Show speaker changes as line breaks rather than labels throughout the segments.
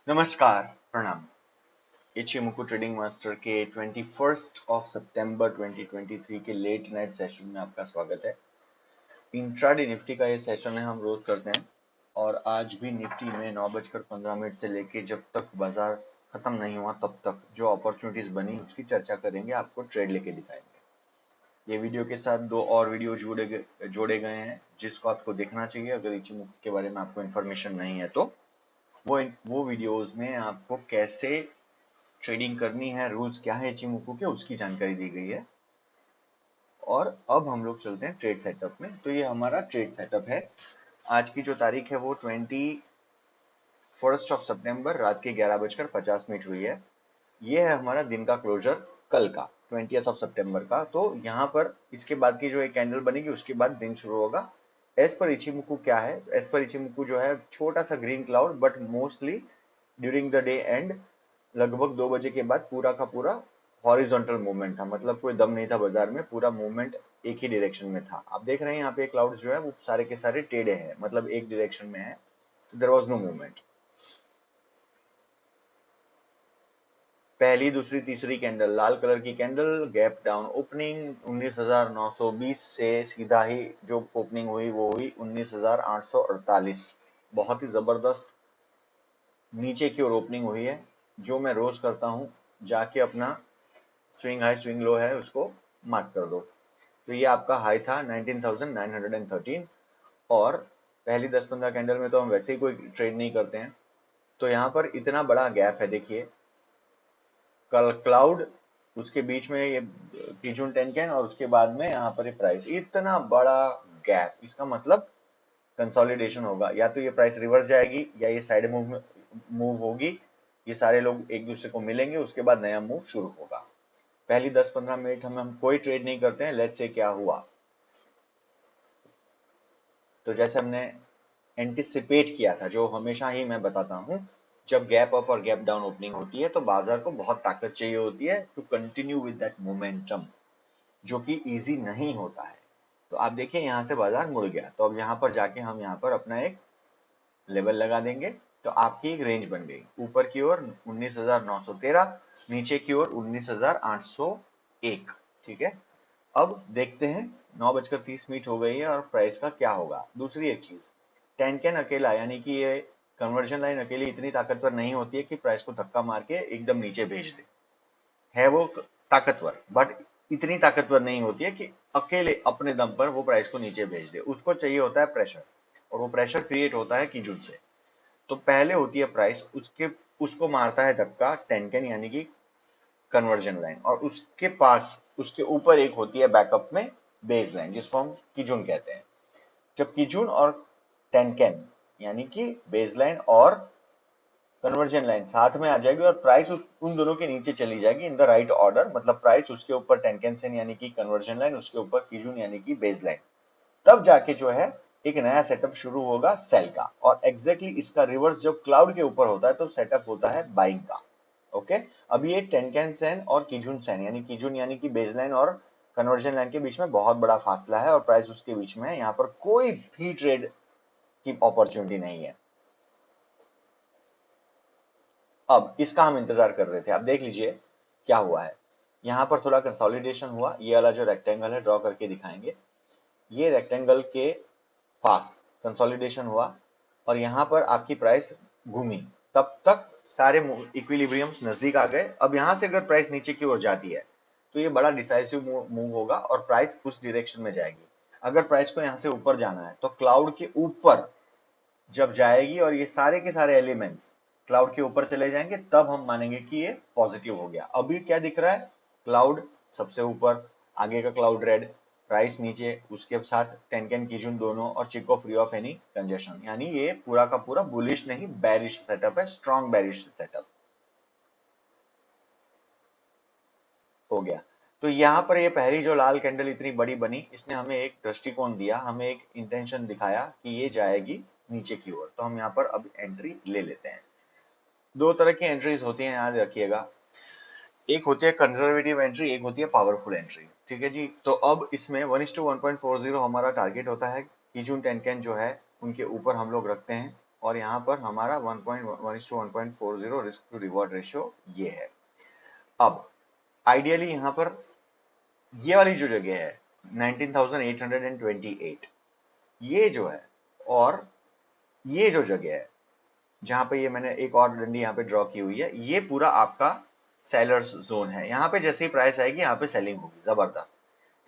नमस्कार, प्रणाम। इचिमुकु trading master के 21 सितंबर 2023 के लेट नाइट सेशन में आपका स्वागत है। इंट्राडे निफ्टी का ये सेशन है, हम रोज करते हैं और आज भी निफ्टी में 9:15 से लेके जब तक बाजार खत्म नहीं हुआ तब तक जो अपॉर्चुनिटीज बनी उसकी चर्चा करेंगे, आपको ट्रेड लेके दिखाएंगे। ये वीडियो के साथ दो और वीडियो जोड़े गए हैं जिसको आपको देखना चाहिए अगर इचिमुकु के बारे में आपको इन्फॉर्मेशन नहीं है तो। वो वीडियोस में आपको कैसे ट्रेडिंग करनी है, रूल्स क्या है इचिमुकु के, उसकी जानकारी दी गई है। और अब हम लोग चलते हैं ट्रेड सेटअप में। तो ये हमारा ट्रेड सेटअप है। आज की जो तारीख है वो 21 सितंबर रात के 11:50 हुई है। ये है हमारा दिन का क्लोजर कल का 20 सितंबर का। तो यहाँ पर इसके बाद की जो एक कैंडल बनेगी उसके बाद दिन शुरू होगा। एज पर इचिमुकु क्या है, एज पर इचिमुकु जो है छोटा सा green cloud, but mostly during the day and लगभग 2 बजे के बाद पूरा का पूरा हॉरिजॉन्टल मूवमेंट था, मतलब कोई दम नहीं था बाजार में, पूरा मूवमेंट एक ही डायरेक्शन में था। आप देख रहे हैं यहाँ पे क्लाउड्स जो है वो सारे के सारे टेढ़े हैं, मतलब एक डायरेक्शन में है, देयर वाज नो मूवमेंट। पहली दूसरी तीसरी कैंडल लाल कलर की कैंडल, गैप डाउन ओपनिंग 19,920 से सीधा ही जो ओपनिंग हुई वो हुई 19,848। बहुत ही जबरदस्त नीचे की ओर ओपनिंग हुई है। जो मैं रोज करता हूँ, जाके अपना स्विंग हाई स्विंग लो है उसको मार्क कर दो। तो ये आपका हाई था 19,913। और पहली 10-15 कैंडल में तो हम वैसे ही कोई ट्रेड नहीं करते हैं। तो यहाँ पर इतना बड़ा गैप है, देखिए कल क्लाउड, उसके बीच में ये किजुन टेनकेन और उसके बाद में यहाँ पर ये प्राइस, इतना बड़ा गैप, इसका मतलब कंसोलिडेशन होगा। या तो ये प्राइस रिवर्स जाएगी या ये साइड मूव होगी। ये सारे लोग एक दूसरे को मिलेंगे, उसके बाद नया मूव शुरू होगा। पहली 10-15 मिनट हम कोई ट्रेड नहीं करते हैं। लेट्स से क्या हुआ, तो जैसे हमने एंटिसिपेट किया था, जो हमेशा ही मैं बताता हूं, जब गैप अप और गैप डाउन ओपनिंग होती है तो बाजार को बहुत ताकत चाहिए होती है to continue with that momentum, जो कि इजी नहीं होता है। तो आप देखिए यहाँ से बाजार मुड़ गया, तो अब यहाँ पर जाके हम यहाँ पर अपना एक लेवल लगा देंगे। तो आपकी एक रेंज बन गई, ऊपर की ओर 19,913, नीचे की ओर 19,801। ठीक है, अब देखते हैं 9:30 हो गई है और प्राइस का क्या होगा। दूसरी एक चीज, टेनकेन अकेला, यानी कि ये कन्वर्जन लाइन अकेली इतनी ताकतवर नहीं होती है कि प्राइस को धक्का मार के एकदम नीचे भेज दे। है वो ताकतवर, बट इतनी ताकतवर नहीं होती है कि अकेले अपने दम पर वो प्राइस को नीचे भेज दे। उसको चाहिए होता है प्रेशर, और वो प्रेशर क्रिएट होता है कीजुन से। तो पहले होती है प्राइस, उसको मारता है धक्का टेनकेन यानी कि कन्वर्जन लाइन, और उसके पास उसके ऊपर एक होती है बैकअप में बेस लाइन, जिसको हम कीजुन कहते हैं। जब कीजुन और टेनकेन यानी कि बेस लाइन और कन्वर्जन लाइन साथ में आ जाएगी और प्राइस उन दोनों के नीचे चली जाएगी इन द राइट ऑर्डर, मतलब प्राइस उसके ऊपर टेनकेन सेन यानी कि कन्वर्जन लाइन, उसके ऊपर कीजुन यानी कि बेस लाइन, तब जाके जो है एक नया सेटअप शुरू होगा सेल का। और एग्जैक्टली इसका रिवर्स जब क्लाउड के ऊपर होता है तो सेटअप होता है बाइंग का। ओके, अभी ये टेनकेन सेन और कीजुन सेन यानी कि बेसलाइन और कन्वर्जन लाइन के बीच में बहुत बड़ा फासला है और प्राइस उसके बीच में है। यहाँ पर कोई भी ट्रेड की अपॉर्चुनिटी नहीं है। अब इसका हम इंतजार कर रहे थे। अब देख लीजिए क्या हुआ है। यहाँ पर थोड़ा कंसोलिडेशन हुआ, ये वाला जो रेक्टेंगल है ड्रॉ करके दिखाएंगे, ये रेक्टेंगल के पास कंसोलिडेशन हुआ और यहाँ पर आपकी प्राइस घूमी। तब तक सारे इक्विलिब्रियम्स नजदीक आ गए। अब यहाँ से अगर प्राइस नीचे की ओर जाती है तो ये बड़ा डिसाइसिव मूव होगा और प्राइस उस डायरेक्शन में जाएगी। अगर प्राइस को यहाँ से ऊपर जाना है तो क्लाउड के ऊपर जब जाएगी और ये सारे के सारे एलिमेंट्स क्लाउड के ऊपर चले जाएंगे, तब हम मानेंगे कि ये पॉजिटिव हो गया। अभी क्या दिख रहा है, क्लाउड सबसे ऊपर, आगे का क्लाउड रेड, प्राइस नीचे, उसके साथ टेनकेन कीजुन दोनों और chikou free of any congestion, यानी ये पूरा का पूरा बुलिश नहीं बेरिश सेटअप है, स्ट्रॉन्ग बेरिश सेटअप हो गया। तो यहाँ पर ये पहली जो लाल कैंडल इतनी बड़ी बनी, इसने हमें एक दृष्टिकोण दिया, हमें एक इंटेंशन दिखाया कि ये जाएगी नीचे की ओर। तो हम यहाँ पर अब एंट्री ले लेते हैं। दो तरह की एंट्रीज होती हैं, याद रखिएगा। एक होती है कंजर्वेटिव एंट्री, एक होती है पावरफुल एंट्री। ठीक है जी, तो अब इसमें 1:1.40 हमारा टारगेट होता है। कीजून टेनकेन जो है उनके ऊपर हम लोग रखते हैं और यहाँ पर हमारा 1.1:1.40 रिस्क टू रिवॉर्ड रेशियो ये है। अब आइडियली यहाँ पर ये वाली जो जगह है 19,828 ये जो है, और ये जो जगह है जहां पे ये मैंने एक और डंडी यहाँ पे ड्रॉ की हुई है, ये पूरा आपका सेलर्स जोन है। यहाँ पे जैसे ही प्राइस आएगी यहाँ पे सेलिंग होगी जबरदस्त।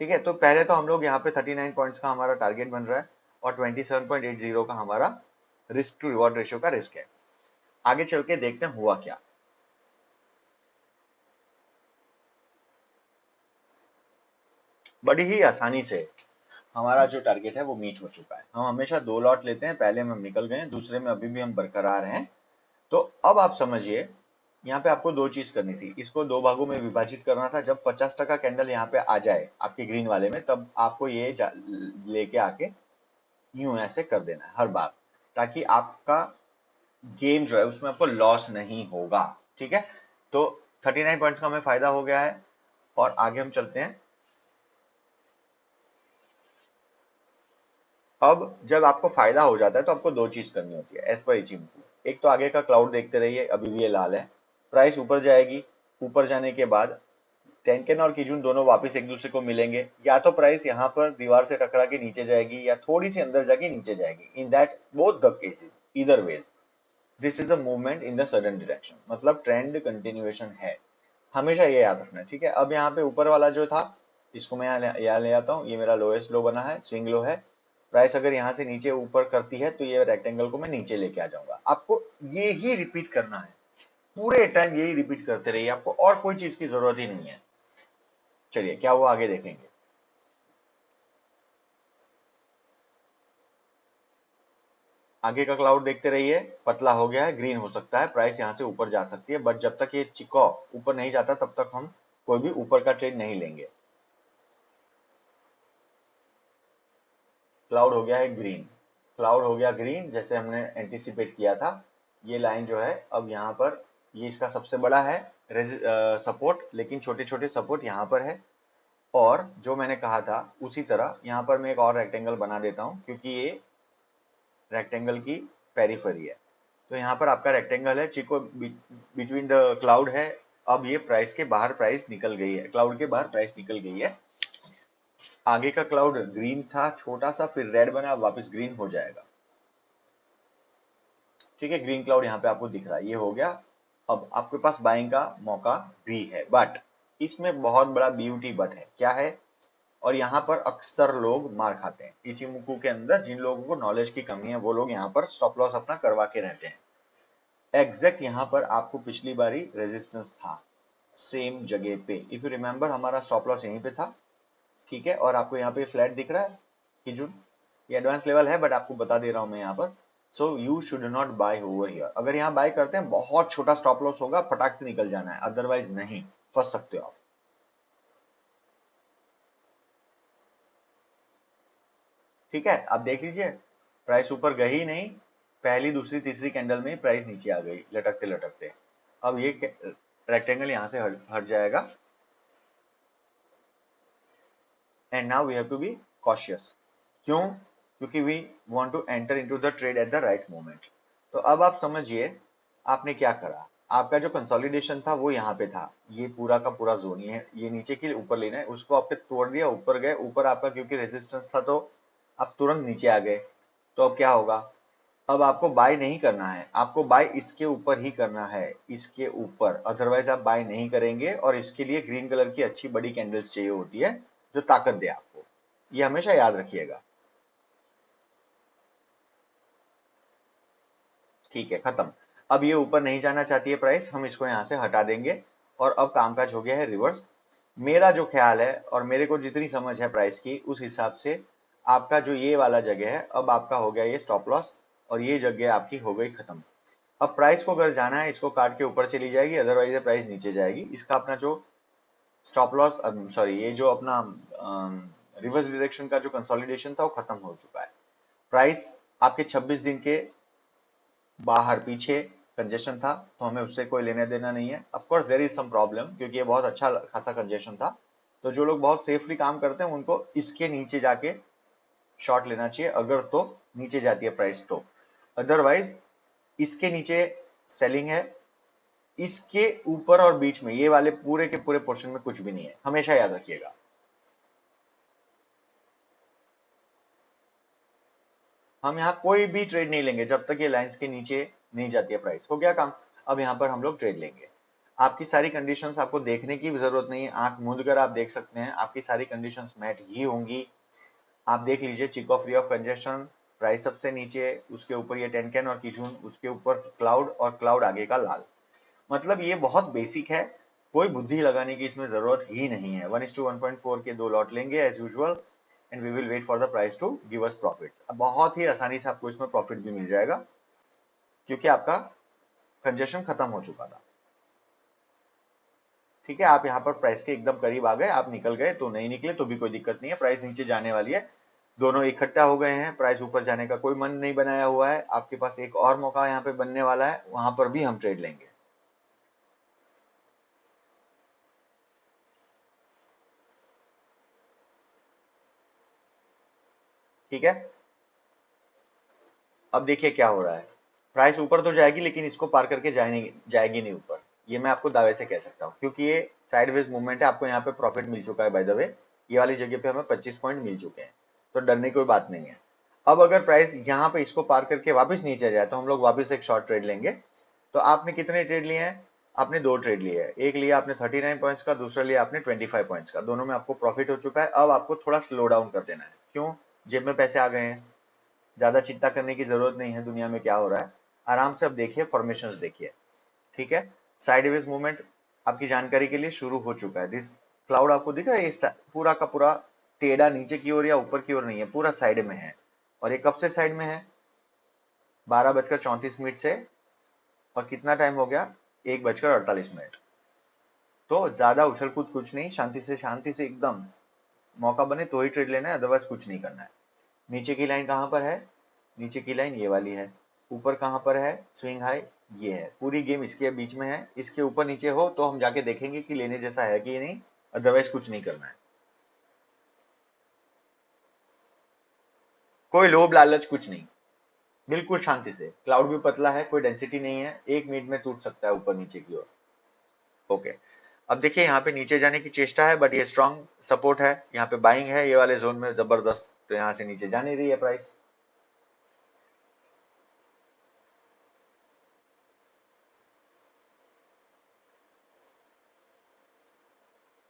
ठीक है, तो पहले तो हम लोग यहाँ पे 39 पॉइंट्स का हमारा टारगेट बन रहा है और 27.80 का हमारा रिस्क टू रिवॉर्ड रेशियो का रिस्क है। आगे चल के देखते हैं हुआ क्या। बड़ी ही आसानी से हमारा जो टारगेट है वो मीट हो चुका है। हम हमेशा 2 लॉट लेते हैं, पहले में हम निकल गए, दूसरे में अभी भी हम बरकरार हैं। तो अब आप समझिए, यहाँ पे आपको 2 चीज करनी थी, इसको 2 भागों में विभाजित करना था। जब 50% कैंडल यहाँ पे आ जाए आपके ग्रीन वाले में, तब आपको ये लेके आके यूं ऐसे कर देना है हर बार, ताकि आपका गेम जो है उसमें आपको लॉस नहीं होगा। ठीक है, तो 39 पॉइंट्स का हमें फायदा हो गया है और आगे हम चलते हैं। अब जब आपको फायदा हो जाता है तो आपको 2 चीज करनी होती है एज पर इचिमोकू। एक तो आगे का क्लाउड देखते रहिए, अभी भी ये लाल है, प्राइस ऊपर जाएगी, ऊपर जाने के बाद टेंकेन और किजुन दोनों वापस एक दूसरे को मिलेंगे, या तो प्राइस यहाँ पर दीवार से टकरा के नीचे जाएगी या थोड़ी सी अंदर जाके नीचे जाएगी। In that both the cases इधर ways this is a movement in the sudden direction, मतलब ट्रेंड कंटिन्यूएशन है, हमेशा ये याद रखना है। ठीक है, अब यहाँ पे ऊपर वाला जो था इसको मैं यहाँ ले आता हूँ, ये मेरा लोएस्ट लो बना है, स्विंग लो है। प्राइस अगर यहाँ से नीचे ऊपर करती है तो ये रेक्टेंगल को मैं नीचे लेके आ जाऊंगा। आपको ये ही रिपीट करना है, पूरे टाइम यही रिपीट करते रहिए, आपको और कोई चीज की जरूरत ही नहीं है। चलिए क्या हुआ आगे देखेंगे। आगे का क्लाउड देखते रहिए, पतला हो गया है, ग्रीन हो सकता है, प्राइस यहां से ऊपर जा सकती है, बट जब तक ये चिको ऊपर नहीं जाता तब तक हम कोई भी ऊपर का ट्रेड नहीं लेंगे। क्लाउड हो गया है ग्रीन, क्लाउड हो गया ग्रीन जैसे हमने एंटिसिपेट किया था। ये लाइन जो है अब यहाँ पर, ये इसका सबसे बड़ा है सपोर्ट, लेकिन छोटे छोटे सपोर्ट यहाँ पर है। और जो मैंने कहा था उसी तरह यहाँ पर मैं एक और रेक्टेंगल बना देता हूँ, क्योंकि ये रेक्टेंगल की पेरिफेरी है। तो यहाँ पर आपका रेक्टेंगल है, चिको बिटवीन द क्लाउड है। अब ये प्राइस के बाहर प्राइस निकल गई है, क्लाउड के बाहर प्राइस निकल गई है। आगे का क्लाउड ग्रीन था छोटा सा, फिर रेड बना, वापस ग्रीन हो जाएगा। ठीक है, ग्रीन क्लाउड यहाँ पे आपको दिख रहा है, ये हो गया। अब आपके पास बाइंग का मौका भी है, बट इसमें बहुत बड़ा ब्यूटी बट है, क्या है, और यहाँ पर अक्सर लोग मार खाते हैं इचिमुकू के अंदर। जिन लोगों को नॉलेज की कमी है वो लोग यहाँ पर स्टॉप लॉस अपना करवा के रहते हैं। एग्जैक्ट यहाँ पर आपको पिछली बारी रेजिस्टेंस था सेम जगह पे, इफ यू रिमेंबर हमारा स्टॉप लॉस यहीं पे था। ठीक है, और आपको यहाँ पे फ्लैट दिख रहा है किजुन, ये एडवांस लेवल है बट आपको बता दे रहा हूं मैं यहाँ पर। So you should not buy over here. अगर यहाँ बाय करते हैं बहुत छोटा स्टॉप लॉस होगा, फटाक से निकल जाना है, अदरवाइज नहीं, फंस सकते हो आप। ठीक है, आप देख लीजिए, प्राइस ऊपर गई ही नहीं, पहली दूसरी तीसरी कैंडल में प्राइस नीचे आ गई लटकते लटकते। अब ये रेक्टेंगल यहाँ से हट जाएगा, and now we have to be cautious. क्यों? क्योंकि we want to enter into the trade at the right moment. तो अब आप समझिए आपने क्या करा। आपका जो कंसोलिडेशन था वो यहाँ पे था, ये पूरा का पूरा जोन, ये नीचे के लिए ऊपर लेना है, उसको आपने तोड़ दिया, ऊपर गए, ऊपर आपका क्योंकि रेजिस्टेंस था तो आप तुरंत नीचे आ गए। तो अब क्या होगा, अब आपको बाय नहीं करना है, आपको बाय इसके ऊपर ही करना है, इसके ऊपर, अदरवाइज आप बाय नहीं करेंगे। और इसके लिए ग्रीन कलर की अच्छी बड़ी कैंडल्स चाहिए होती है जो ताकत दे आपको, ये हमेशा याद रखिएगा। ठीक है, खत्म। अब ये ऊपर नहीं जाना चाहती है प्राइस, हम इसको यहाँ से हटा देंगे और अब कामकाज हो गया है रिवर्स। मेरा जो ख्याल है और मेरे को जितनी समझ है प्राइस की, उस हिसाब से आपका जो ये वाला जगह है अब आपका हो गया ये स्टॉप लॉस, और ये जगह आपकी हो गई खत्म। अब प्राइस को अगर जाना है इसको काट के ऊपर चली जाएगी, अदरवाइज ये प्राइस नीचे जाएगी। इसका अपना जो स्टॉप लॉस, सॉरी, ये जो अपना रिवर्स डायरेक्शन का जो कंसोलिडेशन था वो खत्म हो चुका है। प्राइस आपके 26 दिन के बाहर पीछे कंजेशन था, तो हमें उससे कोई लेने देना नहीं है। Of course there is some problem, क्योंकि ये बहुत अच्छा खासा कंजेशन था। तो जो लोग बहुत सेफली काम करते हैं उनको इसके नीचे जाके शॉर्ट लेना चाहिए, अगर तो नीचे जाती है प्राइस तो। अदरवाइज इसके नीचे सेलिंग है, इसके ऊपर और बीच में ये वाले पूरे के पूरे पोर्शन में कुछ भी नहीं है, हमेशा याद रखिएगा। हम यहाँ कोई भी ट्रेड नहीं लेंगे जब तक ये लाइंस के नीचे नहीं जाती है प्राइस। हो गया काम। अब यहाँ पर हम लोग ट्रेड लेंगे। आपकी सारी कंडीशंस आपको देखने की भी जरूरत नहीं है, आंख मूंद कर आप देख सकते हैं, आपकी सारी कंडीशंस मैच ही होंगी। आप देख लीजिए, चिक ऑफ री ऑफ कंजेशन, प्राइस सबसे नीचे, उसके ऊपर ये टेनकेन और कीजून, उसके ऊपर क्लाउड और क्लाउड आगे का लाल। मतलब ये बहुत बेसिक है, कोई बुद्धि लगाने की इसमें जरूरत ही नहीं है। 1:1.4 के 2 लॉट लेंगे as usual and we will wait for the price to give us profit. बहुत ही आसानी से आपको इसमें प्रॉफिट भी मिल जाएगा क्योंकि आपका कंजेशन खत्म हो चुका था। ठीक है, आप यहाँ पर प्राइस के एकदम करीब आ गए, आप निकल गए तो नहीं निकले तो भी कोई दिक्कत नहीं है, प्राइस नीचे जाने वाली है, दोनों इकट्ठा हो गए हैं, प्राइस ऊपर जाने का कोई मन नहीं बनाया हुआ है। आपके पास एक और मौका यहाँ पे बनने वाला है, वहां पर भी हम ट्रेड लेंगे। ठीक है, अब देखिए क्या हो रहा है, प्राइस ऊपर तो जाएगी लेकिन इसको पार करके जाएगी नहीं ऊपर, ये मैं आपको दावे से कह सकता हूँ, क्योंकि ये साइडवेज मूवमेंट है। आपको यहाँ पे प्रॉफिट मिल चुका है बाय द वे, ये वाली जगह पे हमें 25 पॉइंट मिल चुके हैं, तो डरने की कोई बात नहीं है। अब अगर प्राइस यहाँ पे इसको पार करके वापस नीचे जाए तो हम लोग वापस एक शॉर्ट ट्रेड लेंगे। तो आपने कितने ट्रेड लिए हैं? आपने 2 ट्रेड लिए हैं, एक लिया आपने 39 पॉइंट्स का, दूसरा लिया आपने 25 पॉइंट्स का, दोनों में आपको प्रॉफिट हो चुका है। अब आपको थोड़ा स्लो डाउन कर देना है। क्यों? जेब में पैसे आ गए हैं, ज्यादा चिंता करने की जरूरत नहीं है दुनिया में क्या हो रहा है, आराम से अब देखिए, फॉर्मेशंस देखिए। ठीक है, साइडवेज मूवमेंट आपकी जानकारी के लिए शुरू हो चुका है। दिस क्लाउड आपको दिख रहा है, ये पूरा का पूरा टेढ़ा नीचे की ओर या ऊपर की ओर नहीं है, पूरा साइड में है। और ये कब से साइड में है? 12:34 से, और कितना टाइम हो गया? 1:48। तो ज्यादा उछल कूद कुछ नहीं, शांति से एकदम मौका बने तो ही ट्रेड लेना है, अदरवाइज कुछ नहीं करना है। नीचे की लाइन कहां पर है? नीचे की लाइन ये वाली है। ऊपर कहां पर है? स्विंग हाई ये है। पूरी गेम इसके बीच में है, इसके ऊपर नीचे हो तो हम जाके देखेंगे कि लेने जैसा है कि नहीं, अदरवाइज कुछ नहीं करना है। कोई लोभ लालच कुछ नहीं, बिल्कुल शांति से। क्लाउड भी पतला है, कोई डेंसिटी नहीं है, 1 मिनट में टूट सकता है ऊपर नीचे की ओर। ओके, अब देखिए यहाँ पे नीचे जाने की चेष्टा है, बट ये स्ट्रॉन्ग सपोर्ट है, यहाँ पे बाइंग है ये वाले जोन में जबरदस्त, तो यहाँ से नीचे जा नहीं रही है प्राइस।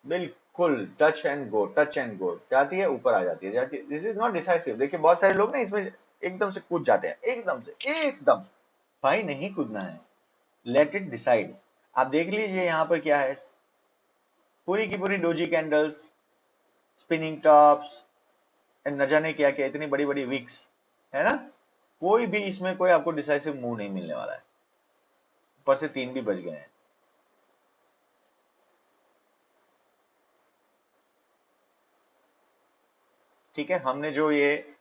बिल्कुल touch and go, touch and go, जाती है ऊपर आ जाती है, जाती है। This is not decisive. देखिए बहुत सारे लोग ना इसमें एकदम से कूद जाते हैं, एकदम से एकदम। भाई नहीं कूदना है, लेट इट डिसाइड। आप देख लीजिए यहाँ पर क्या है, पूरी की पूरी डोजी कैंडल्स, स्पिनिंग टॉप्स, न जाने क्या क्या, इतनी बड़ी बड़ी विक्स है ना, कोई भी इसमें कोई आपको डिसाइसिव मूव नहीं मिलने वाला है। ऊपर से 3 भी बज गए हैं। ठीक है, हमने जो ये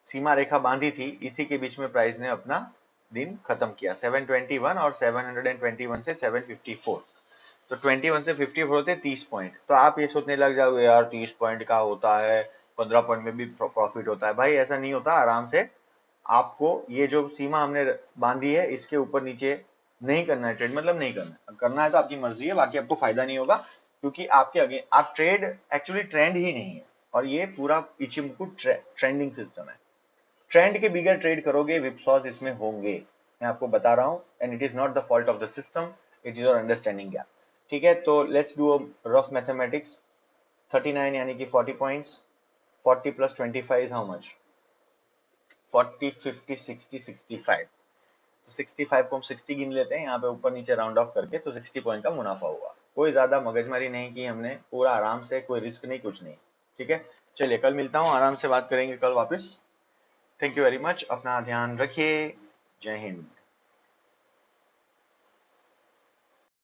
सीमा रेखा बांधी थी, इसी के बीच में प्राइस ने अपना दिन खत्म किया। 721 और 721 से 754, तो 21 से 54 होते 30 पॉइंट। तो आप ये सोचने लग जाओगे यार 30 पॉइंट का होता है, 15 पॉइंट में भी प्रॉफिट होता है। भाई ऐसा नहीं होता, आराम से आपको ये जो सीमा हमने बांधी है इसके ऊपर नीचे नहीं करना है ट्रेड, मतलब नहीं करना है। करना है तो आपकी मर्जी है, बाकी आपको फायदा नहीं होगा, क्योंकि आपके आगे आप ट्रेड एक्चुअली ट्रेंड ही नहीं है, और ये पूरा इचिमोकू ट्रेंडिंग सिस्टम है। ट्रेंड के बिगर ट्रेड करोगे, विपसॉस इसमें होंगे, मैं आपको बता रहा हूं। And it is not the fault of the system, it is your understanding gap. ठीक है, तो लेट्स डू रफ मैथमेटिक्स। 39 यानी कि 40 points, 40 plus 25 is how much? 40 50 60 65। तो 65 को हम 60 गिन लेते हैं यहाँ पे ऊपर नीचे राउंड ऑफ करके, तो 60 पॉइंट का मुनाफा हुआ। कोई ज्यादा मगजमारी नहीं की हमने, पूरा आराम से, कोई रिस्क नहीं, कुछ नहीं। ठीक है, चलिए कल मिलता हूँ, आराम से बात करेंगे कल वापस। थैंक यू वेरी मच, अपना ध्यान रखिए। जय हिंद।